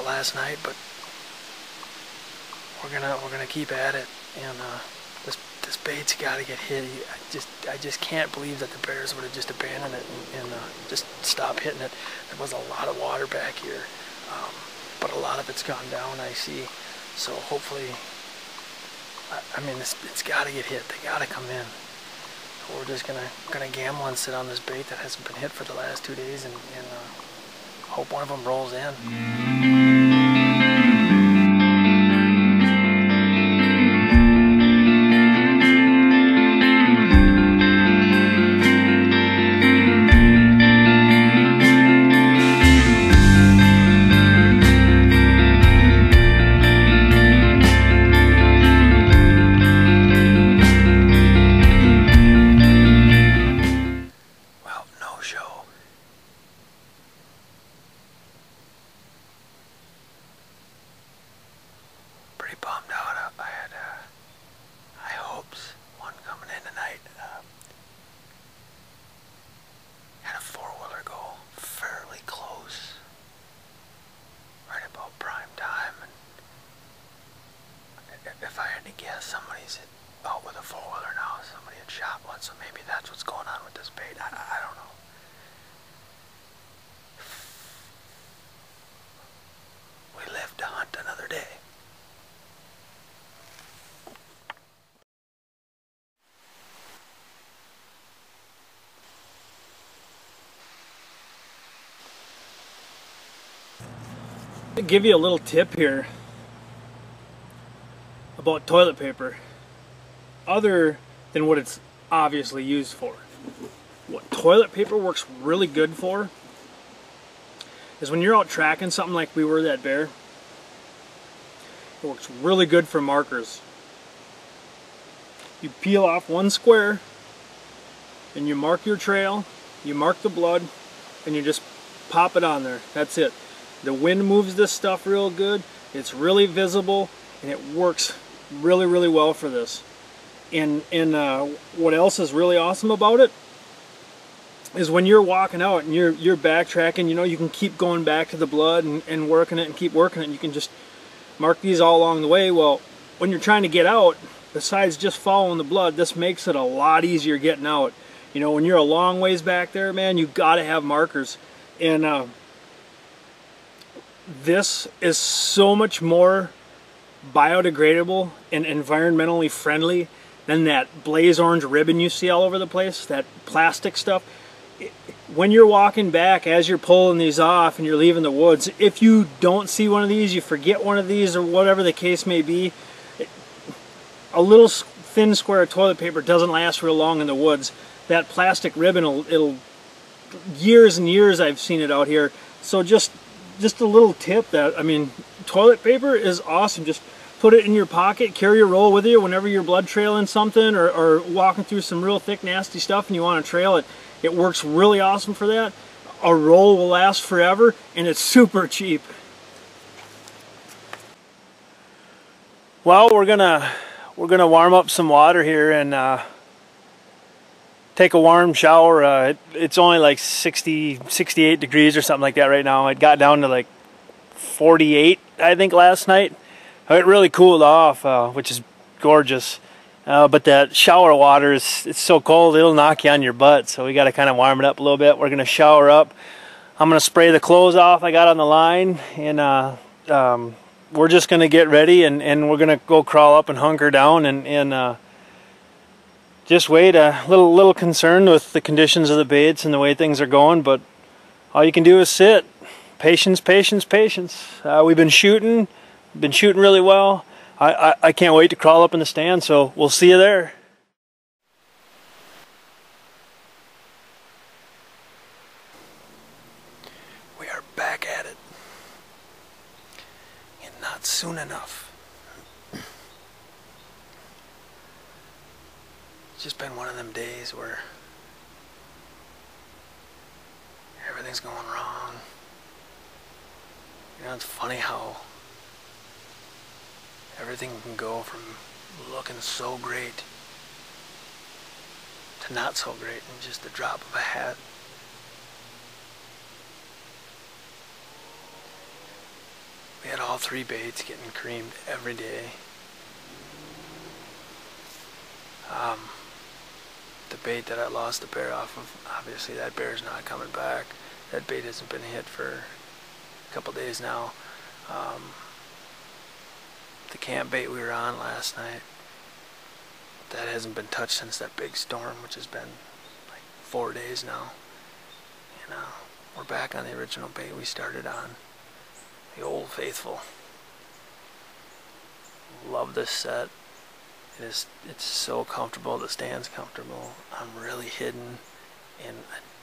Last night, but we're gonna keep at it, and this bait's got to get hit. I just can't believe that the bears would have just abandoned it and just stopped hitting it. There was a lot of water back here, but a lot of it's gone down, I see. So hopefully, I mean, it's got to get hit. They got to come in. So we're just gonna gamble and sit on this bait that hasn't been hit for the last 2 days, and hope one of them rolls in. If I had to guess, somebody's out with a four-wheeler now. Somebody had shot one, so maybe that's what's going on with this bait. I don't know. We live to hunt another day. I'll give you a little tip here about toilet paper, other than what it's obviously used for. What toilet paper works really good for is when you're out tracking something like we were that bear. It works really good for markers. You peel off one square and you mark your trail, you mark the blood, and you just pop it on there. That's it. The wind moves this stuff real good, it's really visible, and it works really, really well for this. And what else is really awesome about it is when you're walking out and you're backtracking, you know, you can keep going back to the blood and working it and keep working it, and you can just mark these all along the way. Well, when you're trying to get out, besides just following the blood, this makes it a lot easier getting out. You know, when you're a long ways back there, man, you gotta have markers. And this is so much more biodegradable and environmentally friendly than that blaze orange ribbon you see all over the place, that plastic stuff. When you're walking back, as you're pulling these off and you're leaving the woods, if you don't see one of these, you forget one of these, or whatever the case may be, a little thin square of toilet paper doesn't last real long in the woods. That plastic ribbon, it'll years and years I've seen it out here. So just a little tip that, I mean, toilet paper is awesome. Just put it in your pocket, carry a roll with you whenever you're blood trailing something, or walking through some real thick, nasty stuff and you want to trail it. It works really awesome for that. A roll will last forever, and it's super cheap. Well, we're gonna warm up some water here and take a warm shower. It's only like 68 degrees or something like that right now. It got down to like 48, I think, last night. It really cooled off, which is gorgeous. But that shower water it's so cold, it'll knock you on your butt. So we got to kind of warm it up a little bit. We're going to shower up. I'm going to spray the clothes off I got on the line, and we're just going to get ready, and we're going to go crawl up and hunker down and just wait. A little concerned with the conditions of the baits and the way things are going, but all you can do is sit. Patience, patience, patience. We've been shooting really well. I can't wait to crawl up in the stand, so we'll see you there. We are back at it, and not soon enough. It's just been one of them days where everything's going wrong. You know, it's funny how everything can go from looking so great to not so great in just the drop of a hat. We had all 3 baits getting creamed every day. The bait that I lost the bear off of, obviously that bear's not coming back. That bait hasn't been hit for a couple days now. The camp bait we were on last night, that hasn't been touched since that big storm, which has been like 4 days now. And we're back on the original bait we started on, the Old Faithful. Love this set. It's so comfortable. The stand's comfortable. I'm really hidden, and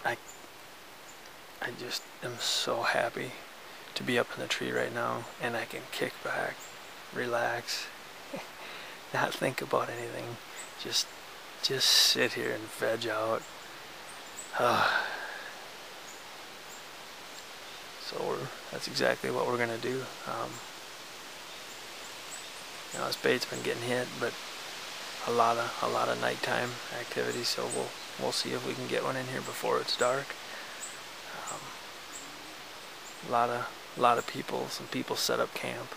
I just am so happy to be up in the tree right now, and I can kick back, relax, not think about anything, just sit here and veg out. So that's exactly what we're gonna do. You know, this bait's been getting hit, but a lot of nighttime activity, so we'll see if we can get one in here before it's dark. A lot of people, some people set up camp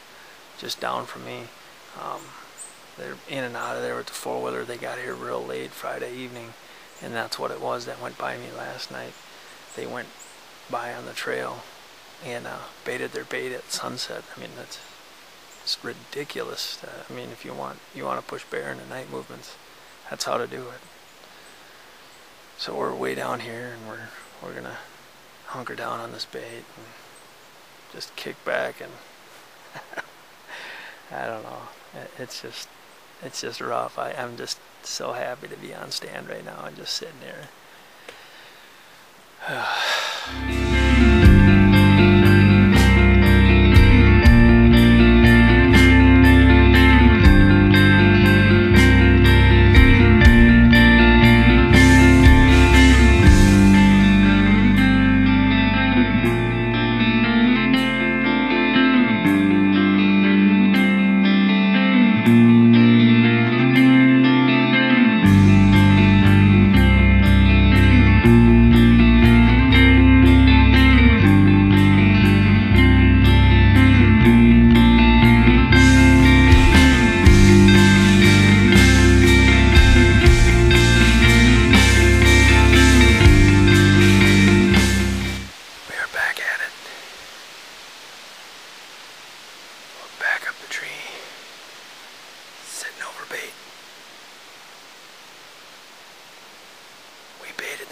just down from me. They're in and out of there with the 4-wheeler. They got here real late Friday evening, and that's what it was that went by me last night. They went by on the trail and baited their bait at sunset. I mean, it's ridiculous. I mean, if you want to push bear in the night movements, that's how to do it. So we're way down here, and we're gonna hunker down on this bait and just kick back, and I don't know. It's just rough. I'm just so happy to be on stand right now and just sitting there.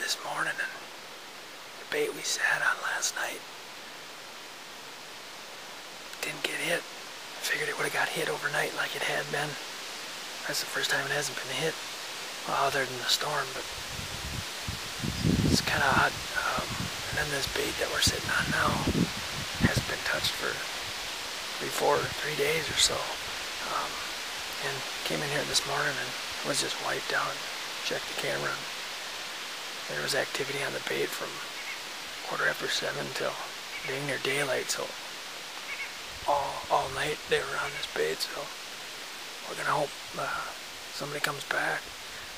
This morning, and the bait we sat on last night didn't get hit. I figured it would have got hit overnight like it had been. That's the first time it hasn't been hit, well, other than the storm, but it's kind of odd. And then this bait that we're sitting on now hasn't been touched for 3 days or so. And came in here this morning and was just wiped out. Checked the camera. There was activity on the bait from 7:15 till dang near daylight, so all night they were on this bait. So we're gonna hope somebody comes back.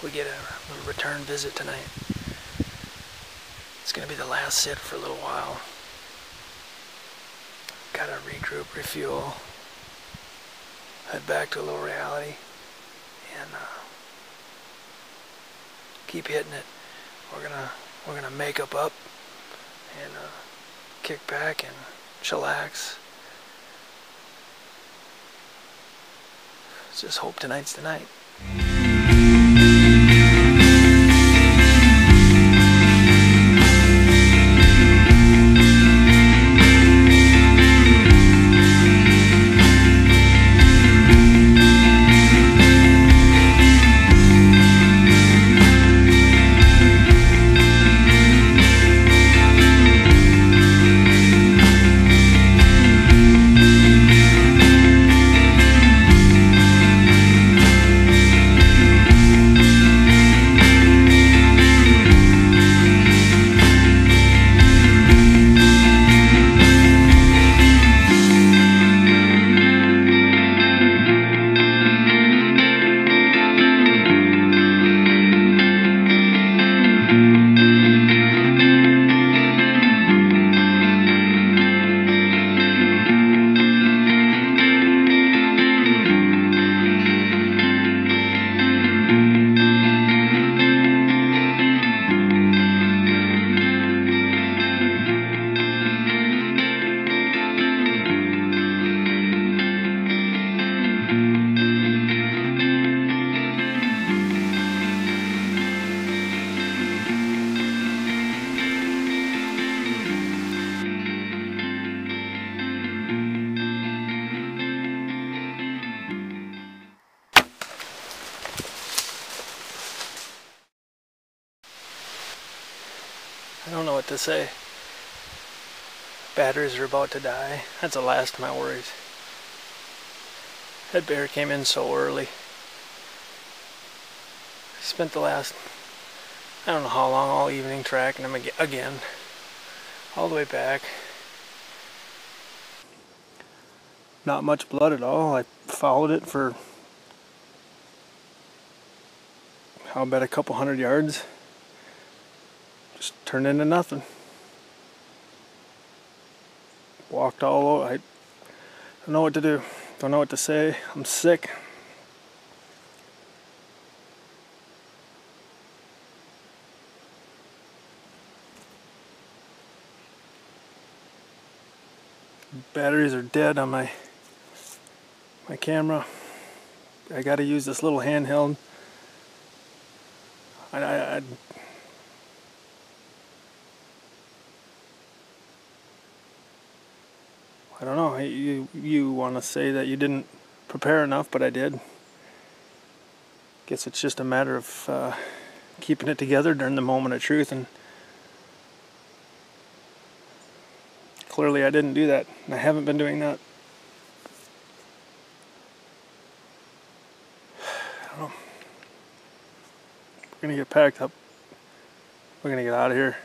We get a return visit tonight. It's gonna be the last sit for a little while. Gotta regroup, refuel, head back to a little reality, and keep hitting it. We're gonna make up and kick back and chillax. Just hope tonight's the night. don't know what to say. Batteries are about to die. That's the last of my worries. That bear came in so early. Spent the last, I don't know how long, all evening tracking him again. All the way back. Not much blood at all. I followed it for, I'll bet, a couple 100 yards. Just turned into nothing. Walked all over. I don't know what to do. Don't know what to say. I'm sick. Batteries are dead on my camera. I gotta use this little handheld. I don't know. You want to say that you didn't prepare enough, but I did. Guess it's just a matter of keeping it together during the moment of truth, and clearly I didn't do that. I haven't been doing that. I don't know. We're gonna get packed up. We're gonna get out of here.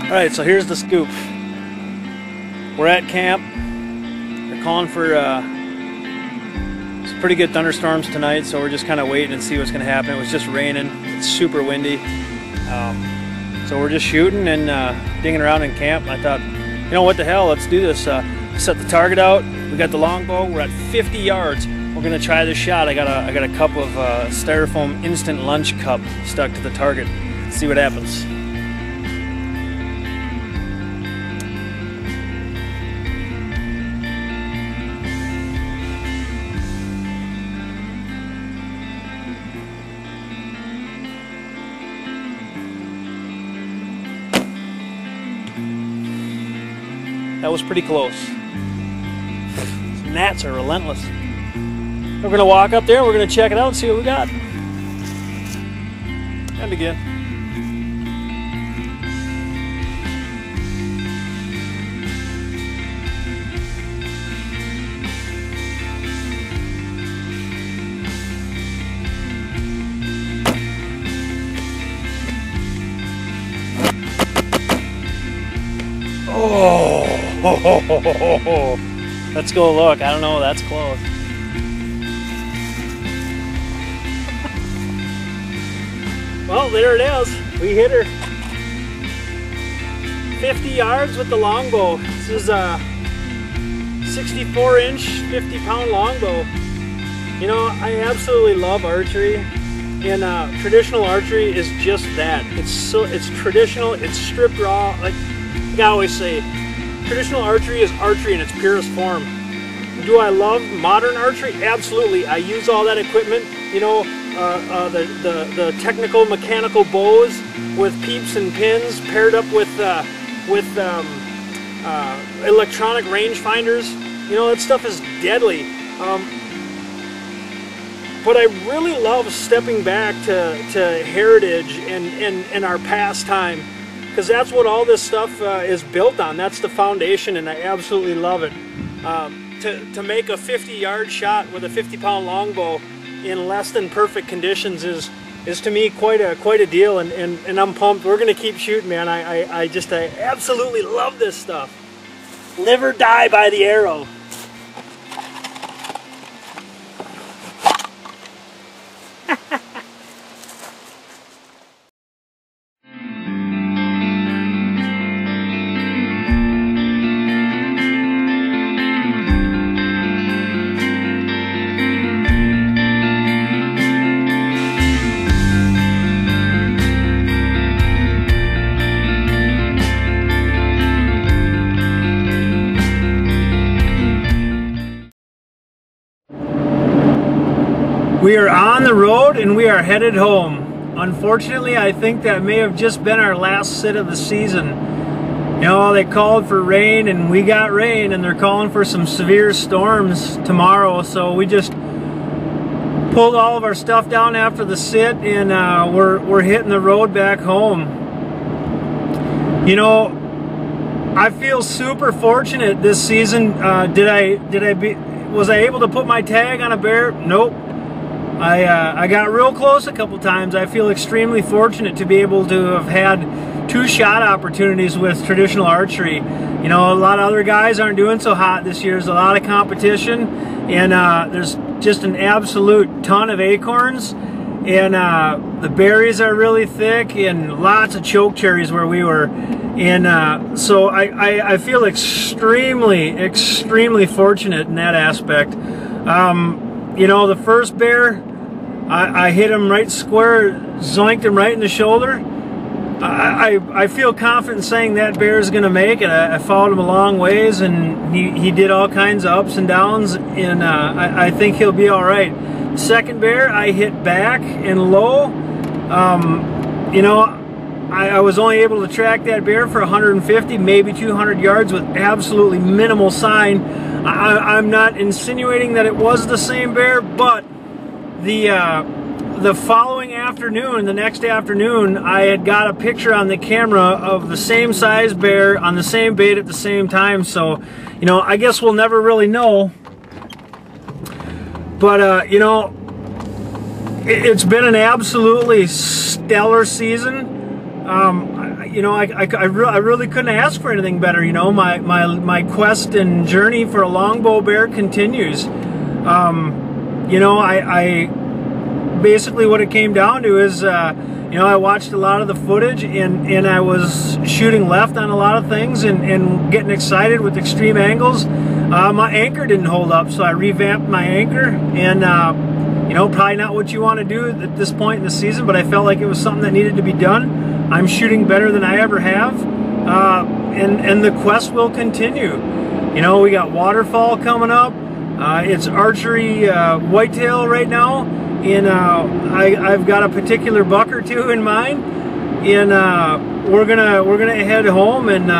Alright, so here's the scoop. We're at camp. They're calling for some pretty good thunderstorms tonight, so we're just kind of waiting and see what's going to happen. It was just raining. It's super windy. So we're just shooting and dinging around in camp. I thought, you know what the hell, let's do this. Set the target out. We got the longbow. We're at 50 yards. We're going to try this shot. I got a cup of styrofoam instant lunch cup stuck to the target. Let's see what happens. That was pretty close. Some gnats are relentless. We're gonna walk up there, we're gonna check it out and see what we got. And again. Oh! Let's go look. I don't know, that's close. Well, there it is. We hit her. 50 yards with the longbow. This is a 64-inch, 50-pound longbow. You know, I absolutely love archery, and traditional archery is just that. It's traditional. It's stripped raw. Like I always say, traditional archery is archery in its purest form. Do I love modern archery? Absolutely. I use all that equipment, you know, the technical mechanical bows with peeps and pins paired up with electronic rangefinders. You know, that stuff is deadly. But I really love stepping back to heritage and our pastime, because that's what all this stuff is built on. That's the foundation, and I absolutely love it. To make a 50-yard shot with a 50-pound longbow in less than perfect conditions is to me quite a deal, and I'm pumped. We're gonna keep shooting, man. I absolutely love this stuff. Live or die by the arrow. We are on the road and we are headed home. Unfortunately, I think that may have just been our last sit of the season. You know, they called for rain and we got rain, and they're calling for some severe storms tomorrow, so we just pulled all of our stuff down after the sit, and we're hitting the road back home. You know, I feel super fortunate this season. Was I able to put my tag on a bear? Nope. I got real close a couple times. I feel extremely fortunate to be able to have had 2 shot opportunities with traditional archery. You know, a lot of other guys aren't doing so hot this year. There's a lot of competition, and there's just an absolute ton of acorns, and the berries are really thick, and lots of choke cherries where we were. And so I feel extremely fortunate in that aspect. You know, the first bear, I hit him right square, zoinked him right in the shoulder. I feel confident saying that bear is going to make it. I followed him a long ways, and he did all kinds of ups and downs, and I think he'll be all right. Second bear, I hit back and low. You know, I was only able to track that bear for 150, maybe 200 yards with absolutely minimal sign. I'm not insinuating that it was the same bear, but the following afternoon, the next afternoon, I had got a picture on the camera of the same size bear on the same bait at the same time. So, you know, I guess we'll never really know. But, you know, it's been an absolutely stellar season. You know, I really couldn't ask for anything better. You know, my quest and journey for a longbow bear continues. You know, I basically what it came down to is, you know, I watched a lot of the footage, and I was shooting left on a lot of things, and getting excited with extreme angles. My anchor didn't hold up, so I revamped my anchor, and you know, probably not what you want to do at this point in the season, but I felt like it was something that needed to be done. I'm shooting better than I ever have, and the quest will continue. You know, we got waterfall coming up. It's archery whitetail right now, and I've got a particular buck or two in mind, and we're gonna head home and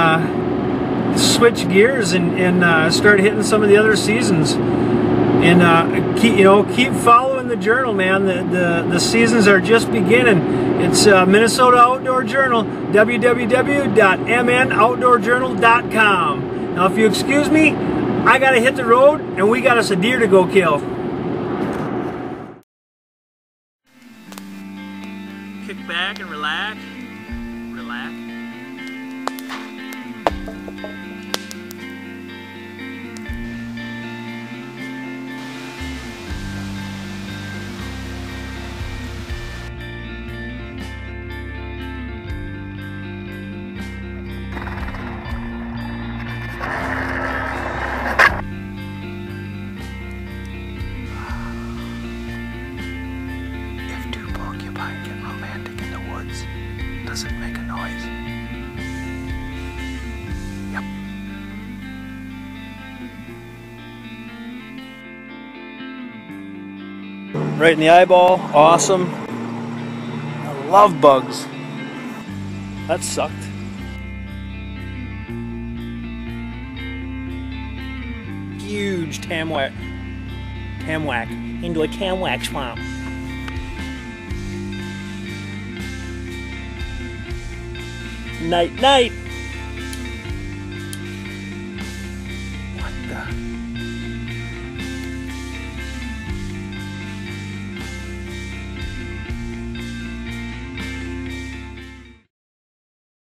switch gears and start hitting some of the other seasons, and keep following the journal, man. The seasons are just beginning. It's Minnesota Outdoor Journal, www.mnoutdoorjournal.com. Now, if you excuse me, I gotta hit the road, and we got us a deer to go kill. Kick back and relax. Relax. Does it make a noise? Yep. Right in the eyeball. Awesome. I love bugs. That sucked. Huge tamwhack into a tamwhack swamp. Night, night.